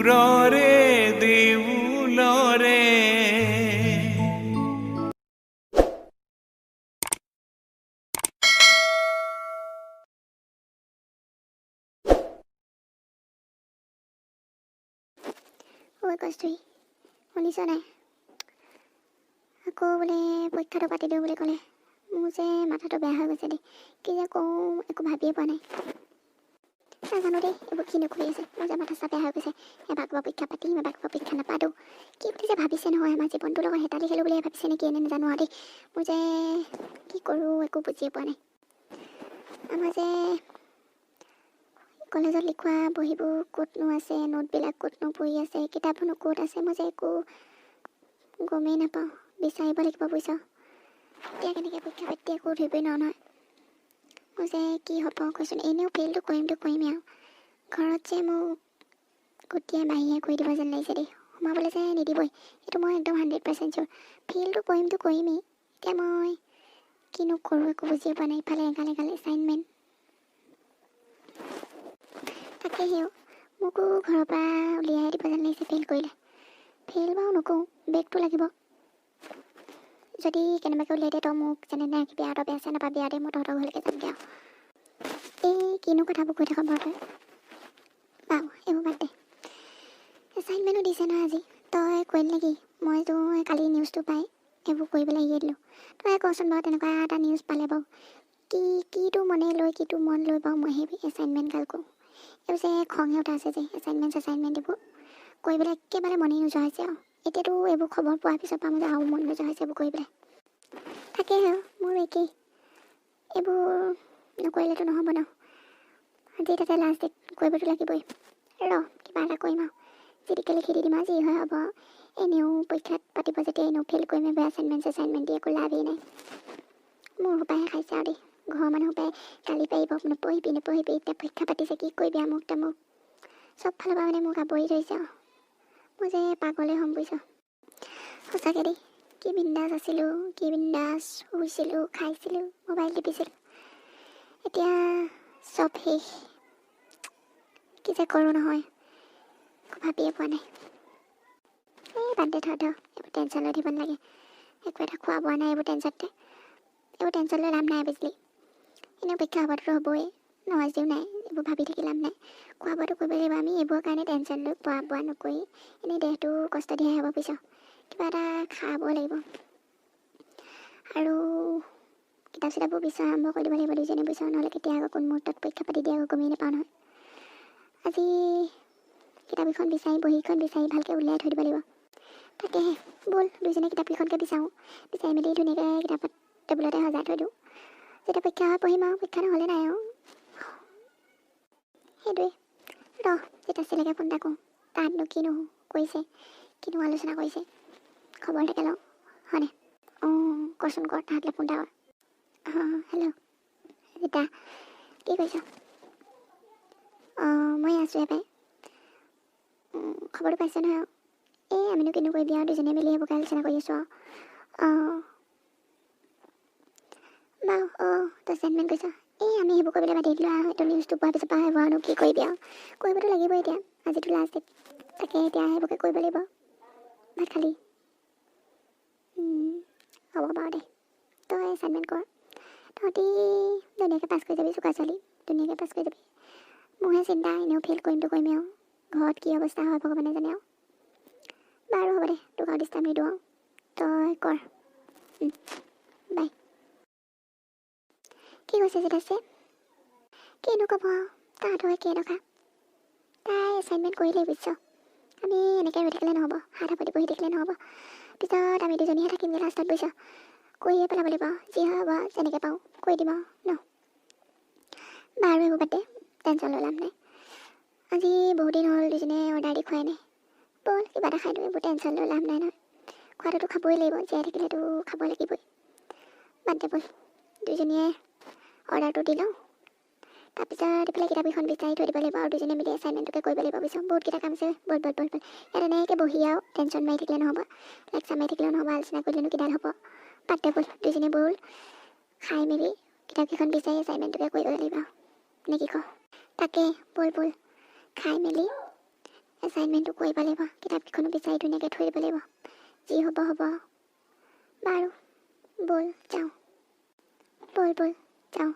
সুৰৰে দেউলৰে ঐ কস্তুৰী শুনিছ নাই আকৌ বোলে পৰীক্ষাটো পাতি দিওঁ বুলি ক'লে মোৰ যে মাথাটো বেয়া হৈ গৈছে দেই কি যে কওঁ একো ভাবিয়ে পোৱা নাই নাজানো দেই এইবোৰ কিনো কৰি আছে মোৰ যে মাথা চাহ বেয়া হৈ গৈছে এবাৰ কিবা পৰীক্ষা পাতিম এবাৰ কিবা পৰীক্ষা নাপাতোঁ কি বুলি যে ভাবিছে নহয় আমাৰ জীৱনটোৰ লগত হেতালি খেলোঁ বুলিয়ে ভাবিছে নেকি এনে নাজানো আৰু দেই মোৰ যে কি কৰোঁ একো বুজিয়ে পোৱা নাই আমাৰ যে কলেজত লিখোৱা বহীবোৰ ক'তনো আছে নোটবিলাক ক'তনো পৰি আছে কিতাপখনো ক'ত আছে মই যে একো গমেই নাপাওঁ বিচাৰিব লাগিব বুজিছ এতিয়া কেনেকৈ পৰীক্ষা পাতি একো ধৰিবই নহয় মোৰ যে কি হ'ব কৈছোন এনেও ফেইলটো কৰিমেই আৰু ঘৰত যে মোক গোটেই মাহীয়ে কৰি দিব যেন লাগিছে দেই সোমাবলৈ যে নিদিবই এইটো মই একদম 100% চিয়'ৰ ফেইলটো কৰিমেই এতিয়া মই কিনো কৰোঁ একো বুজিয়ে পোৱা নাই ইফালে এগাল এছাইনমেণ্ট তাকে সেও মোকো ঘৰৰ পৰা উলিয়াই দিব যেন লাগিছে ফেইল কৰিলে ফেইল বাৰু নকওঁ বেগটো লাগিব যদি কেনেবাকৈ উলিয়াই দিয়ে তই মোক যেনে নাকিবি আৰু তই বেয়া চেয়া নাপাবি আৰু মই তহঁতৰ ঘৰলৈকে যামগৈ আৰু এই কিনো কথাবোৰ কৈ থাক বাৰু তই বাৰু এইবোৰ বাদ দে এছাইনমেণ্টো দিছে নহয় আজি তই কৰিলি নেকি মইতো কালি নিউজটো পাই এইবোৰ কৰিবলৈ এৰিয়ে দিলোঁ তই কচোন বাৰু তেনেকুৱা এটা নিউজ পালে বাৰু কিটো মনে লৈ কিটো মন লৈ বাৰু মই সেই এছাইনমেণ্টগাল কৰোঁ এইবোৰ যে খংহে উঠা আছে যে এছাইনমেণ্ট এইবোৰ কৰিবলৈ একেবাৰে মনেই নোযোৱা হৈছে আৰু এতিয়াতো এইবোৰ খবৰ পোৱাৰ পিছৰ পৰা মোৰ আৰু মন নোযোৱা হৈছে এইবোৰ কৰিবলৈ তাকেহে মোৰ একেই এইবোৰ নকৰিলেতো নহ'ব ন আজি তাতে লাষ্ট ডেট কৰিবতো লাগিবই কিবা এটা কৰিম আৰু যিটিকে লিখি দি দিম আৰু যি হয় হ'ব এনেও পৰীক্ষাত পাতিব যেতিয়া এনেও ফেইল কৰিম এইবোৰ এছাইনমেণ্ট দি একো লাভেই নাই মোৰ সোপাহে খাইছে আৰু দেই ঘৰৰ মানুহ সোপাই গালি পাৰিব নপঢ়িবি এতিয়া পৰীক্ষা পাতিছে কি কৰিবি আমুক তামুক চব ফালৰ পৰা মানে মোক আৱৰি ধৰিছে আৰু মই যে পাগলে হ'ম বুজিছ সঁচাকৈ দেই কি বিন্দাছ আছিলোঁ কি বিন্দাছ শুইছিলোঁ খাইছিলোঁ মোবাইল টিপিছিলোঁ এতিয়া চব শেষ কি যে কৰোঁ নহয় একো ভাবিয়ে পোৱা নাই এই বাদ দে থ এইবোৰ টেনশ্যন লৈ থাকিব নালাগে একো এটা খোৱা বোৱা নাই এইবোৰ টেনশ্যন লৈ লাভ নাই বুজিলি এনেও পৰীক্ষা হ'বতো হ'বই নহয়জিও নাই এইবোৰ ভাবি থাকি লাভ নাই খোৱা বোৱাটো কৰিব লাগিব আমি এইবোৰৰ কাৰণে টেনশ্যন লৈ খোৱা বোৱা নকৰি এনেই দেহটো কষ্ট দিহে হ'ব পিছত কিবা এটা খাব লাগিব আৰু কিতাপ চিতাপবোৰ বিচৰা আৰম্ভ কৰি দিব লাগিব দুইজনে বিচাৰোঁ নহ'লে কেতিয়া আকৌ কোন মুহূৰ্তত পৰীক্ষা পাতি দিয়ে আকৌ গমেই নাপাওঁ নহয় আজি কিতাপ এখন বিচাৰি বহীখন বিচাৰি ভালকৈ উলিয়াই থৈ দিব লাগিব তাকেহে ব'ল দুইজনে কিতাপকেইখনকৈ বিচাৰি মেলি ধুনীয়াকৈ কিতাপত টেবুলতে সজাই থৈ দিওঁ যেতিয়া পৰীক্ষা হয় পঢ়িম আৰু পৰীক্ষা নহ'লে নাই আৰু সেইটোৱে যেতিয়া চিলেকে ফোন এটা কৰোঁ তাতনো কিনো কৰিছে কিনো আলোচনা কৰিছে খবৰ এটাকে লওঁ হয়নে অঁ কচোন কৰ তাহাঁতলৈ ফোন এটা কৰ হেল্ল' ৰীতা কি কৰিছ মই আছোঁ পাই খবৰটো পাইছে নহয় এই আমিনো কিনো কৰিবি আৰু দুজনে মিলি সেইবোৰকে আলোচনা কৰি আছোঁ আৰু বাৰু তই এছাইনমেণ্ট কৰিছ এই আমি সেইবোৰ কৰিবলৈ বাদ দিলোঁ আৰু এইটো নিউজটো পোৱাৰ পিছৰ পৰা সেইবোৰ আৰু কি কৰিবি আৰু কৰিবতো লাগিবই এতিয়া আজিতো লাষ্ট ডেট তাকে এতিয়া সেইবোৰকে কৰিব লাগিব ভাত খালি হ'ব বাৰু দে তই এছাইনমেণ্ট কৰ তহঁতি ধুনীয়াকৈ পাছ কৰি যাবি চোকা ছোৱালী ধুনীয়াকৈ পাছ কৰি যাবি মোৰহে চিন্তা এনেও ফেইল কৰিমতো কৰিমেই আৰু ঘৰত কি অৱস্থা হয় ভগৱানে জানে আৰু বাৰু হ'ব দে তোক আৰু ডিষ্টাৰ্ব নিদিওঁ আৰু তই কৰ বাই কি কৈছে জিতাছে কিনো ক'ব আৰু তাহাঁতৰ একেই দেখা তাই এছাইনমেণ্ট কৰিলেই বুজিছ আমি এনেকৈ ৰৈ থাকিলে নহ'ব হাত সাপতি বহি থাকিলে নহ'ব পিছত আমি দুজনীহে থাকিমগৈ লাষ্টত বুজিছ কৰিয়ে পেলাব লাগিব যি হয় হ'ব যেনেকৈ পাওঁ কৰি দিম আৰু ন বাৰু এইবোৰ বাদ দে টেনশ্যন লৈ লাভ নাই আজি বহুত দিন হ'ল দুজনে অৰ্ডাৰ দি খোৱাই নাই ব'ল কিবা এটা খাই দিওঁ এইবোৰ টেনশ্যন লৈ লাভ নাই নহয় খোৱাটোতো খাবই লাগিব জীয়াই থাকিলেতো খাব লাগিবই বাদ দে ব'ল দুজনীয়ে অৰ্ডাৰটো দি লওঁ তাৰপিছত এইফালে কিতাপকেইখন বিচাৰি থৈ দিব লাগিব আৰু দুজনে মিলি এছাইনমেণ্টটোকে কৰিব লাগিব বুজিছ বহুতকেইটা কাম আছে ব'ল ইয়াত এনেকৈ বহি আৰু টেনশ্যন মাৰি থাকিলে নহ'ব লেকচাৰ মাৰি থাকিলেও নহ'ব আলোচনা কৰিলেনো কিডাল হ'ব বাদ দে ব'ল দুজনে ব'ল খাই মেলি কিতাপকেইখন বিচাৰি এছাইনমেণ্টটোকে কৰিব লাগিব নে কি ক তাকে ব'ল খাই মেলি এছাইনমেণ্টটো কৰিব লাগিব, কিতাপকেইখনো বিচাৰি ধুনীয়াকৈ থৈ দিব লাগিব। যি হ'ব হ'ব। বাৰু ব'ল যাওঁ, ব'ল যাওঁ।